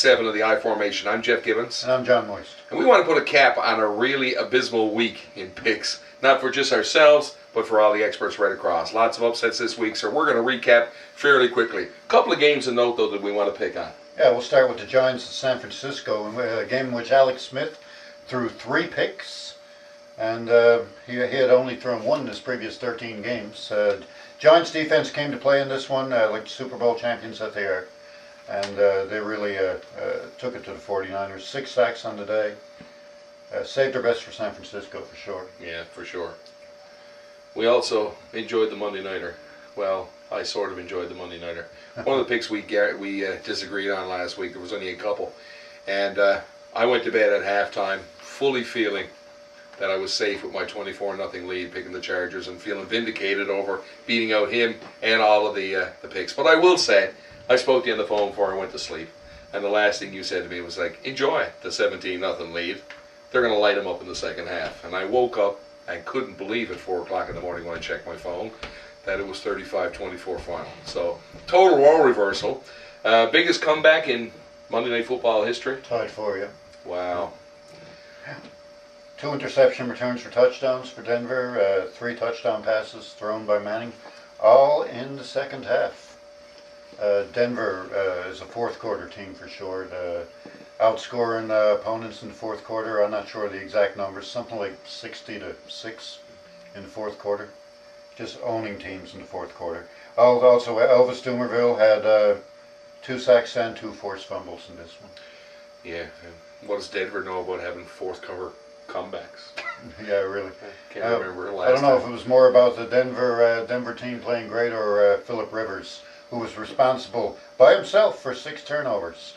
7 of the I Formation. I'm Jeff Gibbons. And I'm John Moist. And we want to put a cap on a really abysmal week in picks. Not for just ourselves, but for all the experts right across. Lots of upsets this week, so we're going to recap fairly quickly. A couple of games to note, though, that we want to pick on. Yeah, we'll start with the Giants of San Francisco, a game in which Alex Smith threw 3 picks, and he had only thrown 1 in his previous 13 games. Giants defense came to play in this one, like Super Bowl champions that they are, and they really took it to the 49ers. 6 sacks on the day. Saved their best for San Francisco, for sure. Yeah, for sure. We also enjoyed the Monday Nighter. Well, I sort of enjoyed the Monday Nighter. One of the picks we disagreed on last week, there was only a couple. And I went to bed at halftime fully feeling that I was safe with my 24-0 lead, picking the Chargers, and feeling vindicated over beating out him and all of the picks. But I will say, I spoke to you on the phone before I went to sleep, and the last thing you said to me was like, enjoy the 17-0 lead. They're going to light them up in the second half. And I woke up and couldn't believe at 4 o'clock in the morning when I checked my phone that it was 35-24 final. So, total role reversal. Biggest comeback in Monday Night Football history? Tied for you. Wow. 2 interception returns for touchdowns for Denver, 3 touchdown passes thrown by Manning, all in the second half. Denver is a fourth quarter team for sure, outscoring opponents in the fourth quarter. I'm not sure the exact numbers, something like 60-6 in the fourth quarter. Just owning teams in the fourth quarter. Also, Elvis Dumerville had 2 sacks and 2 forced fumbles in this one. Yeah, and what does Denver know about having fourth cover comebacks? Yeah, really. I can't remember the last I don't know time. if it was more about the Denver team playing great or Phillip Rivers, who was responsible by himself for 6 turnovers,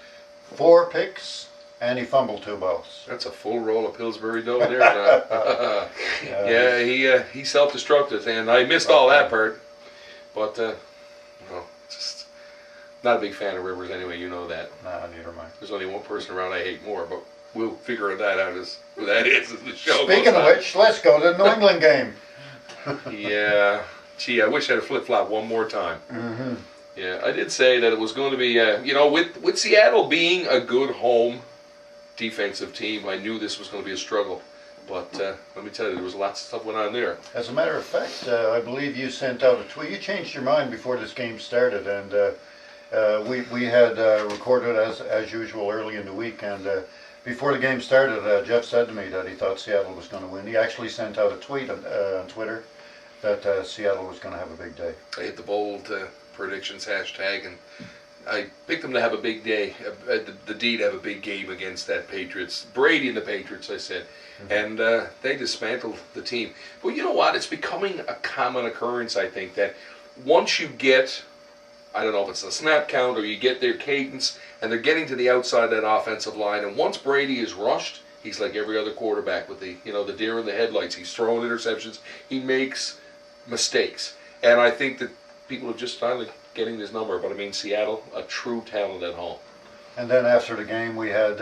4 picks, and he fumbled 2 balls. That's a full roll of Pillsbury dough there. Now. Yeah, he self-destructed, and I missed all that part. But, just not a big fan of Rivers anyway, you know that. Nah, neither am I. There's only one person around I hate more, but we'll figure that out as who that is as the show Speaking goes of on. which, let's go to the New England game. Yeah. Gee, I wish I had flip-flop one more time. Mm-hmm. Yeah, I did say that it was going to be, with Seattle being a good home defensive team, I knew this was going to be a struggle. But let me tell you, there was lots of stuff went on there. As a matter of fact, I believe you sent out a tweet. You changed your mind before this game started, and we had recorded as usual early in the week. And before the game started, Jeff said to me that he thought Seattle was going to win. He actually sent out a tweet on Twitter that Seattle was going to have a big day. I hit the bold predictions hashtag, and I picked them to have a big day, the D to have a big game against that Patriots. Brady and the Patriots, I said. Mm-hmm. And they dismantled the team. But you know what? It's becoming a common occurrence, I think, that once you get, I don't know if it's the snap count or you get their cadence, and they're getting to the outside of that offensive line, and once Brady is rushed, he's like every other quarterback with the deer in the headlights. He's throwing interceptions. He makes mistakes. And I think that people are just finally getting this number. But I mean, Seattle, a true talent at home. And then after the game, we had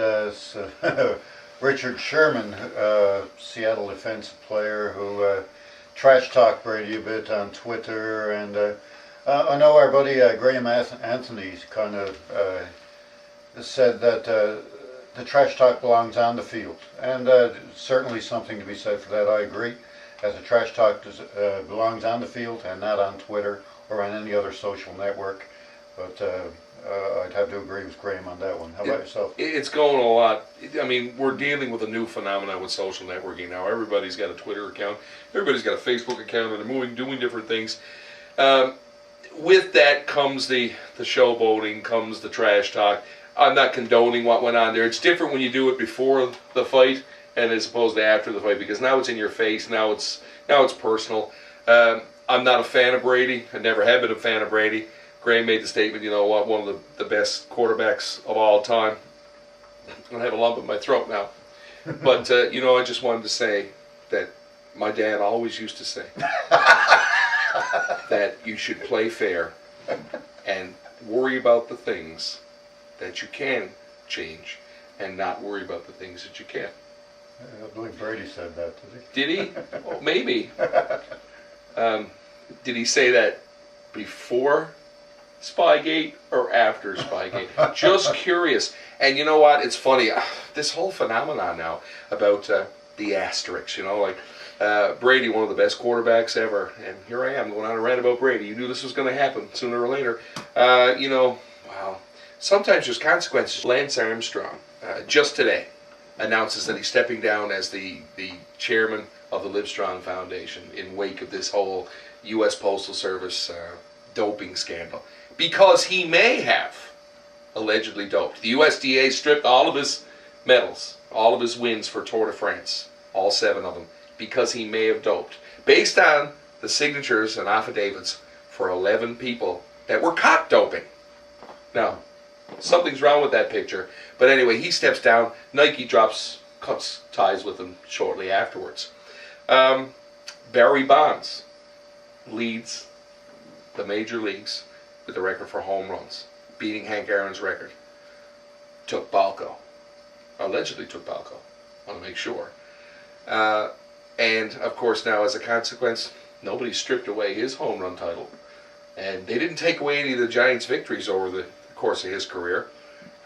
Richard Sherman, Seattle defensive player, who trash talked Brady a bit on Twitter. And I know our buddy Graham Anthony kind of said that the trash talk belongs on the field. And certainly something to be said for that. I agree. As the trash talk belongs on the field and not on Twitter or on any other social network. But I'd have to agree with Graham on that one. How about yourself? It's going a lot. I mean, we're dealing with a new phenomenon with social networking now. Everybody's got a Twitter account. Everybody's got a Facebook account, and they're doing different things. With that comes the showboating, comes the trash talk. I'm not condoning what went on there. It's different when you do it before the fight and as opposed to after the fight, because now it's in your face. Now it's personal. I'm not a fan of Brady. I never have been a fan of Brady. Graham made the statement, one of the best quarterbacks of all time. I have a lump in my throat now. But, I just wanted to say that my dad always used to say that you should play fair and worry about the things that you can change and not worry about the things that you can't. I believe Brady said that, did he? Did he? Well, maybe. Did he say that before Spygate or after Spygate? Just curious. And you know what? It's funny. This whole phenomenon now about the asterisks, like Brady, one of the best quarterbacks ever. And here I am going on a rant about Brady. You knew this was going to happen sooner or later. Wow. Sometimes there's consequences. Lance Armstrong, just today, announces that he's stepping down as the chairman of the Livestrong Foundation in wake of this whole U.S. Postal Service doping scandal. Because he may have allegedly doped. The USDA stripped all of his medals, all of his wins for Tour de France, all 7 of them, because he may have doped. Based on the signatures and affidavits for 11 people that were caught doping. Now, something's wrong with that picture. But anyway, he steps down. Nike cuts ties with him shortly afterwards. Barry Bonds leads the major leagues with the record for home runs, beating Hank Aaron's record. Took Balco. Allegedly took Balco. I want to make sure. And, of course, now as a consequence, nobody stripped away his home run title. And they didn't take away any of the Giants' victories over the course of his career.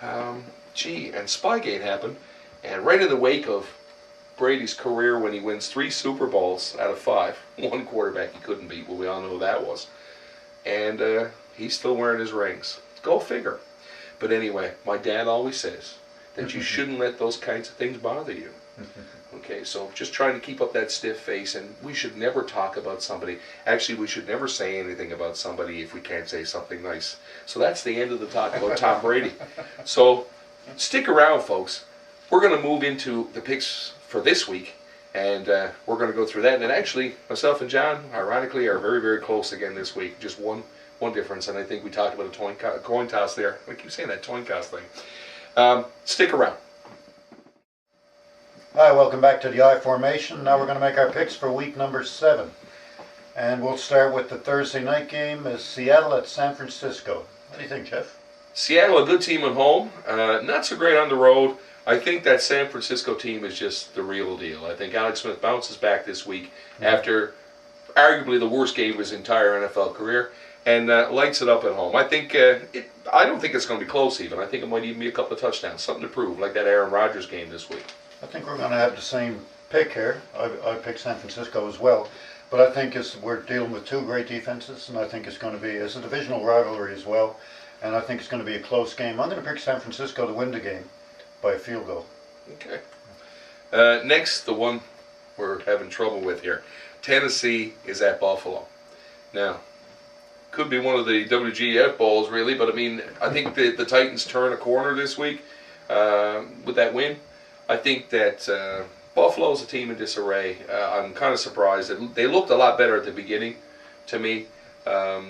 And Spygate happened. And right in the wake of Brady's career when he wins 3 Super Bowls out of 5, one quarterback he couldn't beat, well, we all know who that was. And he's still wearing his rings. Go figure. But anyway, my dad always says that you shouldn't let those kinds of things bother you. Okay, so just trying to keep up that stiff face, and we should never talk about somebody. Actually, we should never say anything about somebody if we can't say something nice. So that's the end of the talk about Tom Brady. So stick around, folks. We're going to move into the picks for this week, and we're going to go through that. And actually, myself and John, ironically, are very, very close again this week. Just one difference, and I think we talked about a coin toss there. I keep saying that coin toss thing. Stick around. Hi, welcome back to the I Formation. Now we're going to make our picks for week number 7. And we'll start with the Thursday night game as Seattle at San Francisco. What do you think, Jeff? Seattle, a good team at home. Not so great on the road. I think that San Francisco team is just the real deal. I think Alex Smith bounces back this week after arguably the worst game of his entire NFL career and lights it up at home. I think I don't think it's going to be close even. I think it might even be a couple of touchdowns, something to prove, like that Aaron Rodgers game this week. I think we're going to have the same pick here. I picked San Francisco as well. But I think we're dealing with 2 great defenses, and I think it's going to be a divisional rivalry as well. And I think it's going to be a close game. I'm going to pick San Francisco to win the game by a field goal. Okay. Next, the one we're having trouble with here. Tennessee is at Buffalo. Now, could be one of the WGF Bowls, really, but I mean, I think the Titans turn a corner this week with that win. I think that Buffalo's a team in disarray. I'm kind of surprised. They looked a lot better at the beginning, to me.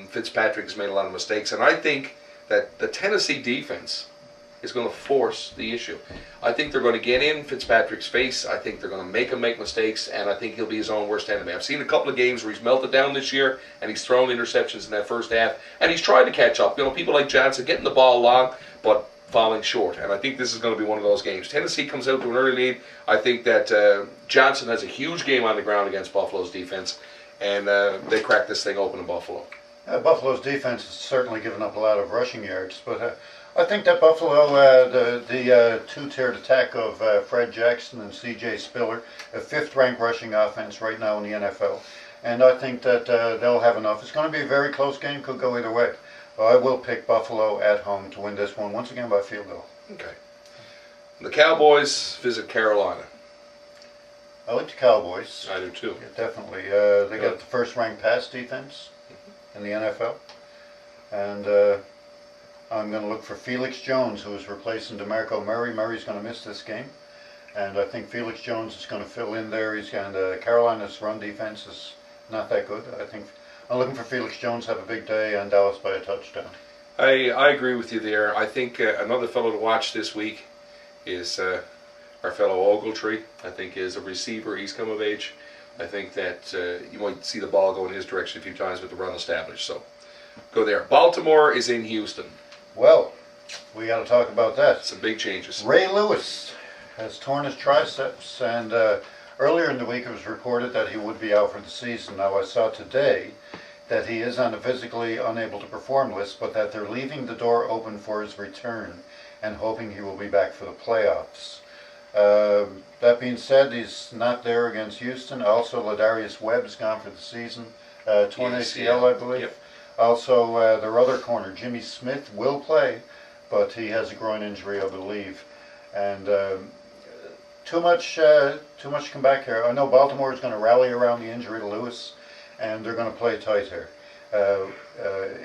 Fitzpatrick's made a lot of mistakes, and I think that the Tennessee defense is going to force the issue. I think they're going to get in Fitzpatrick's face. I think they're going to make him make mistakes, and I think he'll be his own worst enemy. I've seen a couple of games where he's melted down this year, and he's thrown interceptions in that first half, and he's tried to catch up. People like Johnson getting the ball long, but falling short, and I think this is going to be one of those games. Tennessee comes out to an early lead. I think that Johnson has a huge game on the ground against Buffalo's defense, and they crack this thing open in Buffalo. Buffalo's defense has certainly given up a lot of rushing yards, but I think that Buffalo, the 2-tiered attack of Fred Jackson and C.J. Spiller, a 5th-ranked rushing offense right now in the NFL, and I think that they'll have enough. It's going to be a very close game, could go either way. I will pick Buffalo at home to win this one, once again by field goal. Okay. The Cowboys visit Carolina. I like the Cowboys. I do too. Yeah, definitely. They got the 1st-ranked pass defense in the NFL. And I'm going to look for Felix Jones, who is replacing DeMarco Murray. Murray's going to miss this game. And I think Felix Jones is going to fill in there. Carolina's run defense is not that good. I'm looking for Felix Jones to have a big day and Dallas by a touchdown. I agree with you there. I think another fellow to watch this week is our fellow Ogletree. I think is a receiver. He's come of age. I think that you might see the ball go in his direction a few times with the run established. So go there. Baltimore is in Houston. Well, we got to talk about that. Some big changes. Ray Lewis has torn his triceps, and earlier in the week it was reported that he would be out for the season. Now I saw today that he is on the physically unable to perform list, but that they're leaving the door open for his return and hoping he will be back for the playoffs. That being said, he's not there against Houston. Also, Ladarius Webb's gone for the season, torn ACL, I believe. Yep. Also, their other corner, Jimmy Smith, will play, but he has a groin injury, I believe. And too much come back here. I know Baltimore is going to rally around the injury to Lewis, and they're going to play tight here.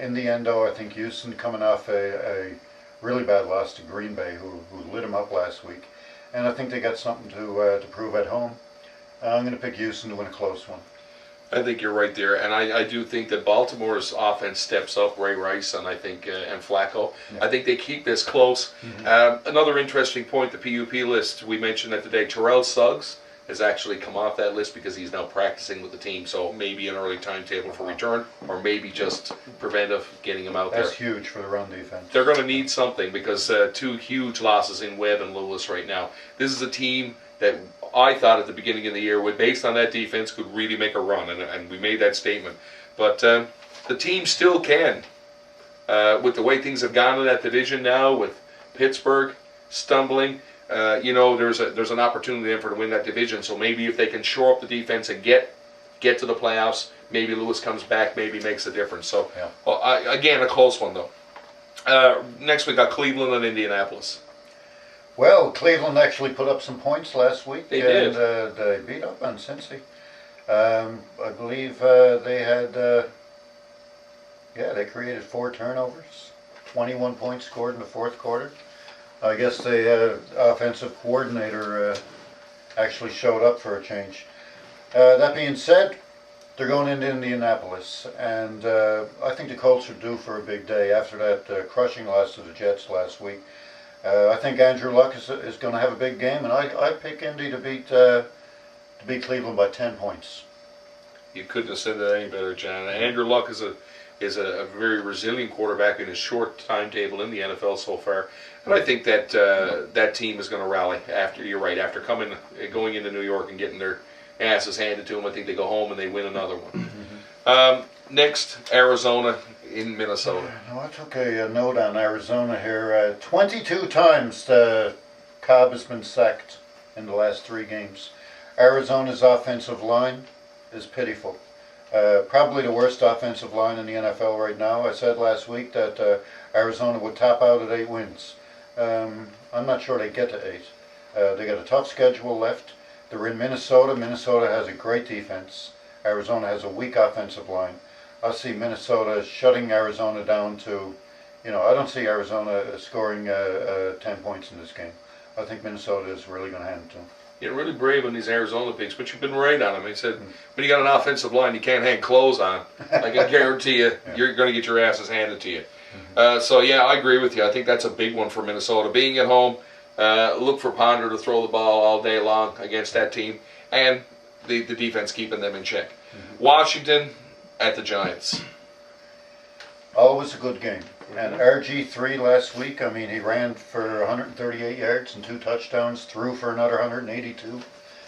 In the end, though, I think Houston, coming off a really bad loss to Green Bay, who lit them up last week, and I think they got something to prove at home. I'm going to pick Houston to win a close one. I think you're right there, and I do think that Baltimore's offense steps up. Ray Rice and I think and Flacco. Yeah. I think they keep this close. Another interesting point: the PUP list we mentioned that today. Terrell Suggs has actually come off that list because he's now practicing with the team. So maybe an early timetable for return, or maybe just preventive getting him out there. That's huge for the run defense. They're going to need something because two huge losses in Webb and Lewis right now. This is a team that I thought at the beginning of the year, based on that defense, could really make a run, and we made that statement. But the team still can. With the way things have gone in that division now, with Pittsburgh stumbling, there's an opportunity there for to win that division. So maybe if they can shore up the defense and get to the playoffs, maybe Lewis comes back, maybe makes a difference. So, Yeah. well, again, a close one, though. Next we got Cleveland and Indianapolis. Well, Cleveland actually put up some points last week. They and, did. They beat up on Cincy. I believe they had, they created 4 turnovers, 21 points scored in the fourth quarter. I guess the offensive coordinator actually showed up for a change. That being said, they're going into Indianapolis, and I think the Colts are due for a big day after that crushing loss to the Jets last week. I think Andrew Luck is going to have a big game, and I pick Indy to beat Cleveland by 10 points. You couldn't have said that any better, John. Andrew Luck is a very resilient quarterback in his short timetable in the NFL so far, and I think that that team is going to rally after. You're right. After going into New York and getting their asses handed to them, I think they go home and they win another one. Next, Arizona in Minnesota. Now, I took a note on Arizona here. 22 times Cobb has been sacked in the last 3 games. Arizona's offensive line is pitiful. Probably the worst offensive line in the NFL right now. I said last week that Arizona would top out at 8 wins. I'm not sure they get to 8. They got a tough schedule left. They're in Minnesota. Minnesota has a great defense. Arizona has a weak offensive line. I see Minnesota shutting Arizona down to, I don't see Arizona scoring 10 points in this game. I think Minnesota is really going to hand it to them. You're really brave on these Arizona picks, but you've been right on them. He said, when you got an offensive line you can't hang clothes on, I can guarantee you, you're going to get your asses handed to you. So, yeah, I agree with you. I think that's a big one for Minnesota. Being at home, look for Ponder to throw the ball all day long against that team, and the defense keeping them in check. Washington at the Giants. Always a good game. And RG3 last week, he ran for 138 yards and 2 touchdowns, threw for another 182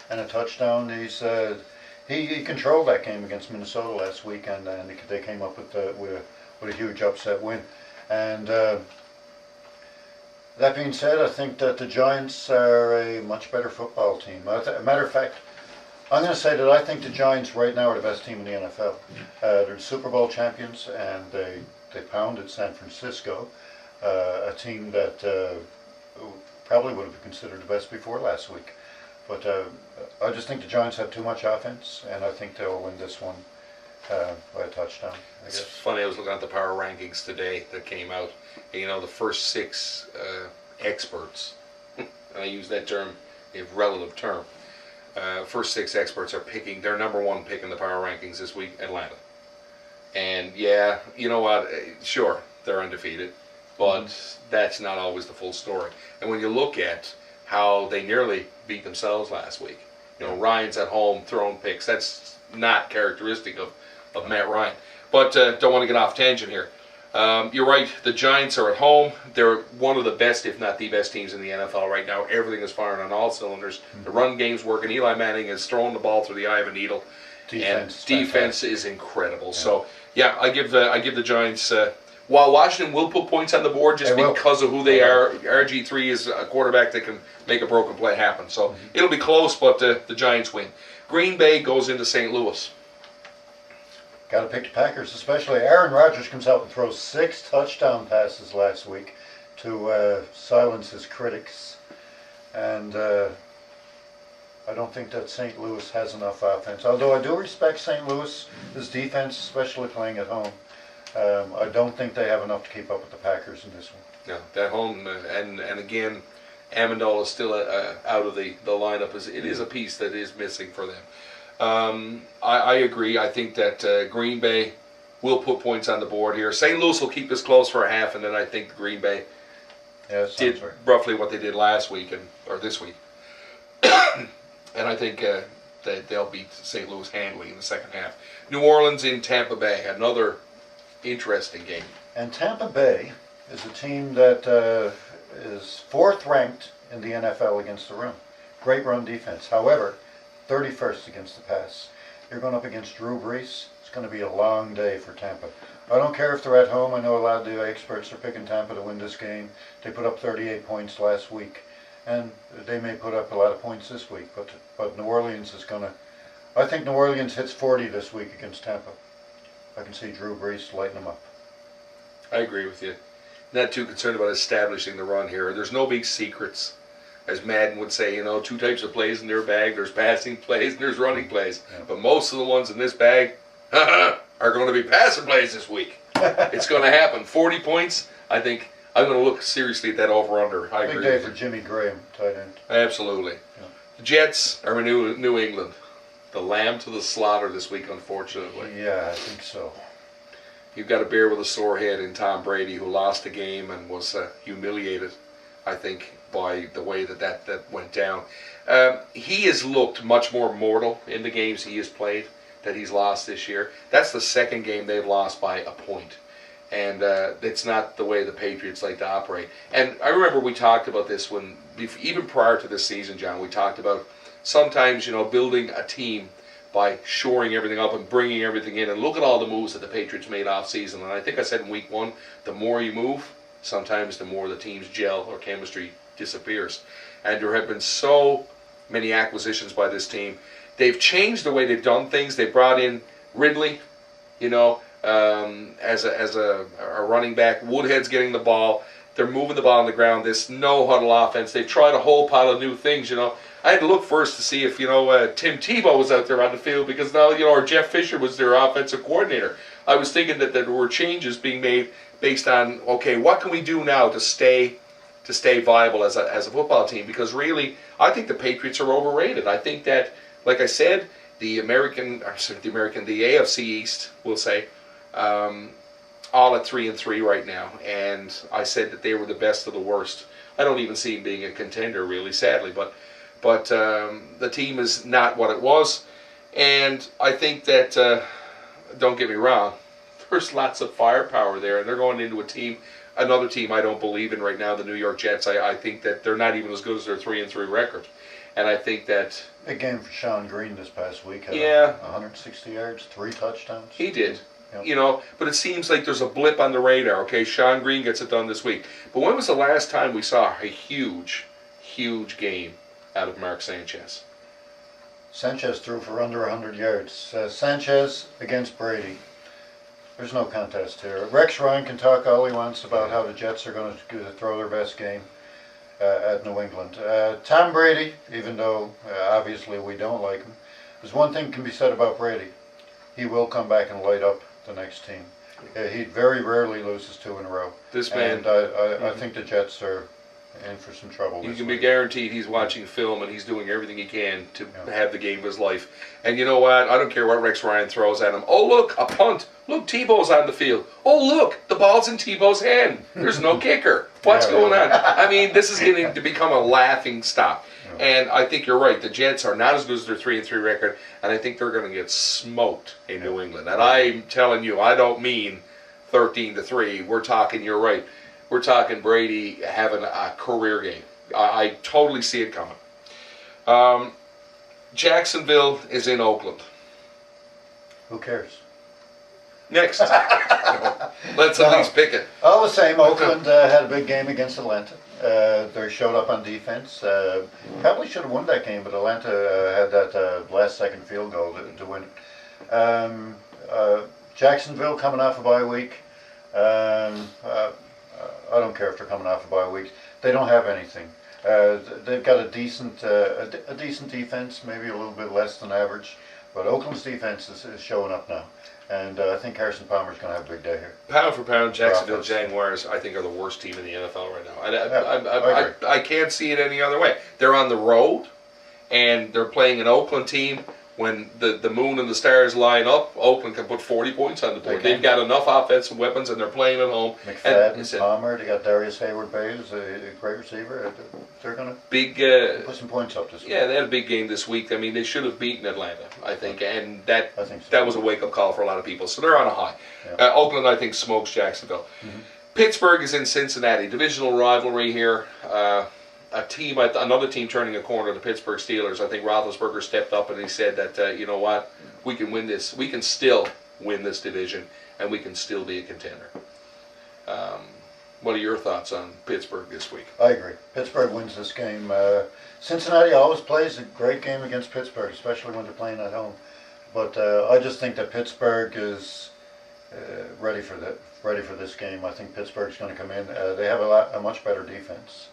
and a touchdown. He controlled that game against Minnesota last week, and they came up with a huge upset win. And that being said, I think that the Giants are a much better football team. Matter of fact, I'm going to say that I think the Giants right now are the best team in the NFL. They're the Super Bowl champions, and they pounded San Francisco, a team that probably would have been considered the best before last week. But I just think the Giants have too much offense, and I think they'll win this one by a touchdown. It's funny, I was looking at the power rankings today that came out. And, the first 6 experts, and I use that term, a relative term, first 6 experts are picking their number 1 pick in the power rankings this week, Atlanta. And yeah, you know what? Sure, they're undefeated, but that's not always the full story. And when you look at how they nearly beat themselves last week, Ryan's at home throwing picks. That's not characteristic of Matt Ryan. But don't want to get off tangent here. You're right. The Giants are at home. They're one of the best, if not the best teams in the NFL right now. Everything is firing on all cylinders. The run game's working. Eli Manning is throwing the ball through the eye of a needle. Defense Defense is incredible. Yeah. So Yeah, I give the Giants. While Washington will put points on the board just They will. because of who they are, RG3 is a quarterback that can make a broken play happen. So it'll be close, but the Giants win. Green Bay goes into St. Louis. Got to pick the Packers, especially Aaron Rodgers comes out and throws 6 touchdown passes last week to silence his critics. And I don't think that St. Louis has enough offense. Although I do respect St. Louis' defense, especially playing at home. I don't think they have enough to keep up with the Packers in this one. No, that home and again, Amendola is still out of the lineup. It is a piece that is missing for them. I agree. I think that Green Bay will put points on the board here. St. Louis will keep this close for a half, and then I think Green Bay did right. roughly what they did last week or this week. And I think that they'll beat St. Louis handily in the second half. New Orleans in Tampa Bay, another interesting game. And Tampa Bay is a team that is 4th ranked in the NFL against the run. Great run defense. However, 31st against the pass. You're going up against Drew Brees. It's going to be a long day for Tampa. I don't care if they're at home. I know a lot of the experts are picking Tampa to win this game. They put up 38 points last week. And they may put up a lot of points this week. But New Orleans is going to... I think New Orleans hits 40 this week against Tampa. I can see Drew Brees lighting them up. I agree with you. Not too concerned about establishing the run here. There's no big secrets. As Madden would say, 2 types of plays in their bag. There's passing plays and there's running plays. Yeah. But most of the ones in this bag are going to be passing plays this week. It's going to happen. 40 points, I think I'm going to look seriously at that over-under. I agree. Big day with for you. Jimmy Graham, tight end. Absolutely. Yeah. The Jets are New England. The lamb to the slaughter this week, unfortunately. Yeah, I think so. You've got a bear with a sore head in Tom Brady, who lost the game and was humiliated, I think, by the way that went down. He has looked much more mortal in the games he has played that he's lost this year. That's the second game they've lost by a point. And it's not the way the Patriots like to operate. And I remember we talked about this even prior to this season, John. We talked about sometimes, building a team by shoring everything up and bringing everything in. And look at all the moves that the Patriots made off season. And I think I said in week 1, the more you move, sometimes the more the team's gel or chemistry disappears. And there have been so many acquisitions by this team. They've changed the way they've done things. They brought in Ridley, as a running back. Woodhead's getting the ball. They're moving the ball on the ground. This no-huddle offense. They've tried a whole pile of new things, I had to look first to see if, Tim Tebow was out there on the field because now, or Jeff Fisher was their offensive coordinator. I was thinking that there were changes being made based on, okay, what can we do now to stay viable as a football team? Because really, I think the Patriots are overrated. I think that, like I said, the AFC East, we'll say, all at 3-3 right now, and I said that they were the best of the worst. I don't even see them being a contender, really, sadly, but the team is not what it was, and I think that, don't get me wrong, there's lots of firepower there, and they're going into another team I don't believe in right now, the New York Jets. I think that they're not even as good as their 3-3 record, and I think that... Big game for Sean Green this past week. Had 160 yards, 3 touchdowns. He did. Yep. But it seems like there's a blip on the radar. Okay, Sean Green gets it done this week. But when was the last time we saw a huge game out of Mark Sanchez? Sanchez threw for under 100 yards. Sanchez against Brady. There's no contest here. Rex Ryan can talk all he wants about how the Jets are going to throw their best game at New England. Tom Brady, even though obviously we don't like him, there's one thing can be said about Brady. He will come back and light up the next team. He very rarely loses 2 in a row. This man... And I think the Jets are in for some trouble. You can be guaranteed he's watching film and he's doing everything he can to have the game of his life. And you know what? I don't care what Rex Ryan throws at him. Oh, look, a punt. Look, Tebow's on the field. Oh, look, the ball's in Tebow's hand. There's no kicker. What's going on? I mean, this is getting to become a laughing stock. And I think you're right. The Jets are not as good as their 3-3 record, and I think they're going to get smoked in New England. And I'm telling you, I don't mean 13-3. We're talking, you're right, we're talking Brady having a career game. I totally see it coming. Jacksonville is in Oakland. Who cares? Next. Let's at least pick it. All the same, Oakland had a big game against Atlanta. They showed up on defense. Probably should have won that game, but Atlanta had that last-second field goal to win it. Jacksonville coming off a bye week. I don't care if they're coming off a bye week. They don't have anything. They've got a decent defense, maybe a little bit less than average, but Oakland's defense is showing up now, and I think Carson Palmer's going to have a big day here. Pound for pound, Jacksonville Jaguars, I think, are the worst team in the NFL right now. I can't see it any other way. They're on the road, and they're playing an Oakland team. When the moon and the stars line up, Oakland can put 40 points on the board. They've got enough offensive weapons, and they're playing at home. McFadden, Palmer, they got Darius Hayward-Bay, who's a great receiver. They're going to put some points up this week. Yeah, they had a big game this week. I mean, they should have beaten Atlanta, I think, and I think so. that was a wake-up call for a lot of people. So they're on a high. Yeah. Oakland, I think, smokes Jacksonville. Mm-hmm. Pittsburgh is in Cincinnati. Divisional rivalry here. Another team turning a corner, the Pittsburgh Steelers. I think Roethlisberger stepped up and he said that, you know what, we can win this. We can still win this division, and we can still be a contender. What are your thoughts on Pittsburgh this week? I agree. Pittsburgh wins this game. Cincinnati always plays a great game against Pittsburgh, especially when they're playing at home. But I just think that Pittsburgh is ready for this game. I think Pittsburgh's going to come in. They have a much better defense.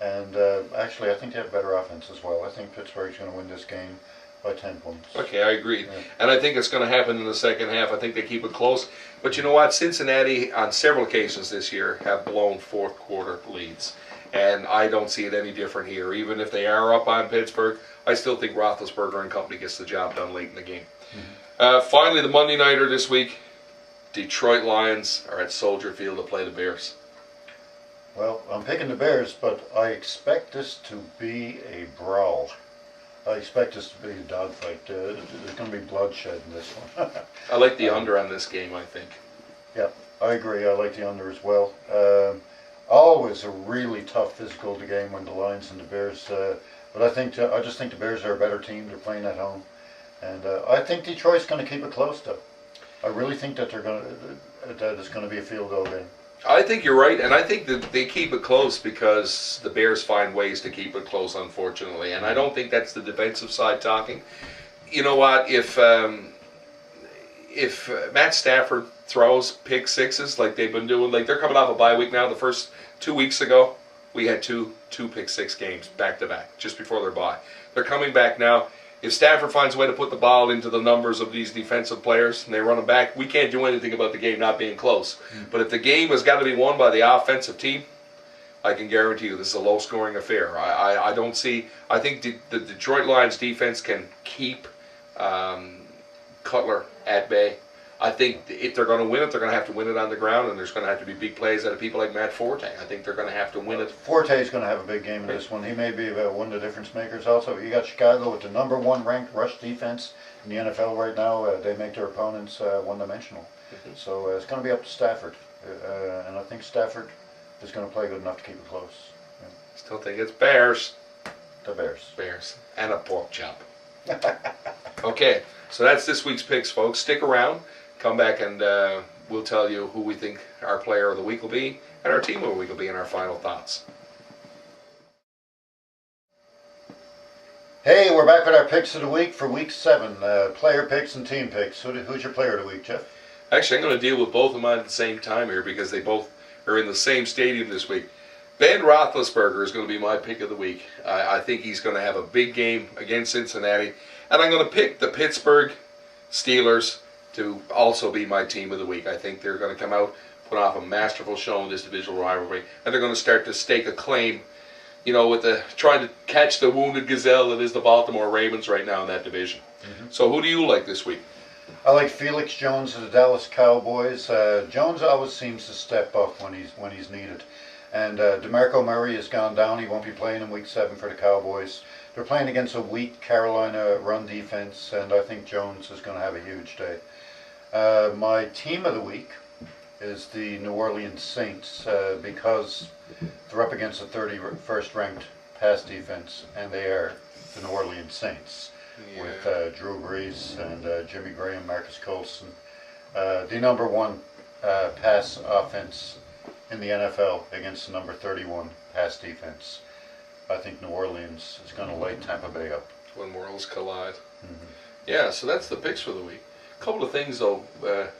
And actually, I think they have better offense as well. I think Pittsburgh's going to win this game by 10 points. Okay, I agree. Yeah. And I think it's going to happen in the second half. I think they keep it close. But you know what? Cincinnati, on several occasions this year, have blown fourth quarter leads. And I don't see it any different here. Even if they are up on Pittsburgh, I still think Roethlisberger and company gets the job done late in the game. Mm-hmm. Finally, the Monday Nighter this week. Detroit Lions are at Soldier Field to play the Bears. Well, I'm picking the Bears, but I expect this to be a brawl. I expect this to be a dogfight. There's going to be bloodshed in this one. I like the under on this game, I think. Yeah, I agree. I like the under as well. Always a really tough physical game when the Lions and the Bears. But I just think the Bears are a better team. They're playing at home, and I think Detroit's going to keep it close, though. I really think that that it's going to be a field goal game. I think you're right, and I think that they keep it close because the Bears find ways to keep it close, unfortunately. And I don't think that's the defensive side talking. You know what? If Matt Stafford throws pick sixes like they've been doing, like they're coming off a bye week now. The first 2 weeks ago, we had two pick six games back to back just before their bye. They're coming back now. If Stafford finds a way to put the ball into the numbers of these defensive players and they run them back, we can't do anything about the game not being close. But if the game has got to be won by the offensive team, I can guarantee you this is a low-scoring affair. I don't see. I think the Detroit Lions defense can keep Cutler at bay. I think if they're going to win it, they're going to have to win it on the ground, and there's going to have to be big plays out of people like Matt Forte. I think they're going to have to win it. Forte's going to have a big game in this one. He may be one of the difference makers. Also, you got Chicago with the #1 ranked rush defense in the NFL right now. They make their opponents one-dimensional. Mm-hmm. So it's going to be up to Stafford, and I think Stafford is going to play good enough to keep it close. Yeah. Still think it's Bears. The Bears. Bears. And a pork chop. Okay, so that's this week's picks, folks. Stick around. Come back and we'll tell you who we think our player of the week will be and our team of the week will be in our final thoughts. Hey, we're back with our picks of the week for week 7. Player picks and team picks. Who's your player of the week, Jeff? Actually, I'm going to deal with both of mine at the same time here because they both are in the same stadium this week. Ben Roethlisberger is going to be my pick of the week. I think he's going to have a big game against Cincinnati. And I'm going to pick the Pittsburgh Steelers to also be my team of the week. I think they're going to come out, put off a masterful show in this divisional rivalry, and they're going to start to stake a claim, you know, with trying to catch the wounded gazelle that is the Baltimore Ravens right now in that division. Mm-hmm. So who do you like this week? I like Felix Jones of the Dallas Cowboys. Jones always seems to step up when he's needed. And DeMarco Murray has gone down. He won't be playing in week 7 for the Cowboys. They're playing against a weak Carolina run defense, and I think Jones is going to have a huge day. My team of the week is the New Orleans Saints because they're up against a 31st ranked pass defense, and they are the New Orleans Saints with Drew Brees and Jimmy Graham, Marcus Colson. the number one pass offense in the NFL against the number 31 pass defense. I think New Orleans is going to light Tampa Bay up. When worlds collide. Mm-hmm. Yeah, so that's the picks for the week. A couple of things, though,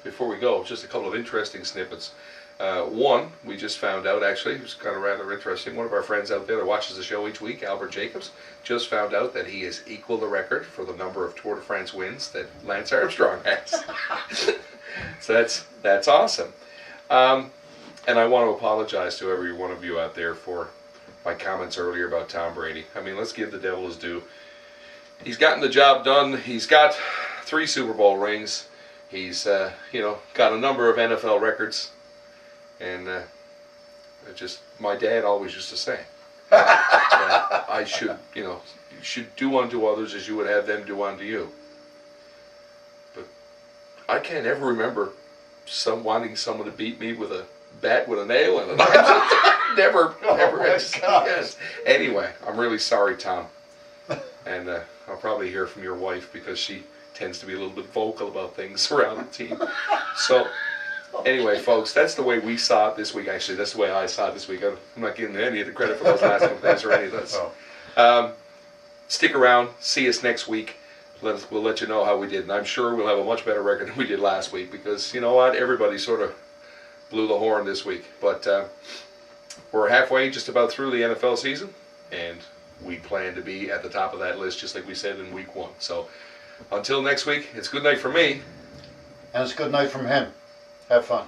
before we go, just a couple of interesting snippets. One, we just found out, actually, it was kind of rather interesting. One of our friends out there that watches the show each week, Albert Jacobs, just found out that he has equaled the record for the number of Tour de France wins that Lance Armstrong has. So that's awesome. And I want to apologize to every one of you out there for my comments earlier about Tom Brady. I mean, let's give the devil his due. He's gotten the job done. He's got 3 Super Bowl rings. He's got a number of NFL records. And my dad always used to say that I should, you should do unto others as you would have them do unto you. But I can't ever remember wanting someone to beat me with a bat with a nail in it. Never. Yes. Anyway, I'm really sorry, Tom. And I'll probably hear from your wife because she tends to be a little bit vocal about things around the team. So, anyway, folks, that's the way we saw it this week. Actually, that's the way I saw it this week. I'm not giving any of the credit for those last couple things or any of this. Stick around. See us next week. We'll let you know how we did. And I'm sure we'll have a much better record than we did last week because, you know what, everybody sort of blew the horn this week. But we're halfway, just about through the NFL season, and we plan to be at the top of that list, just like we said in week 1. So until next week, it's good night from me. And it's good night from him. Have fun.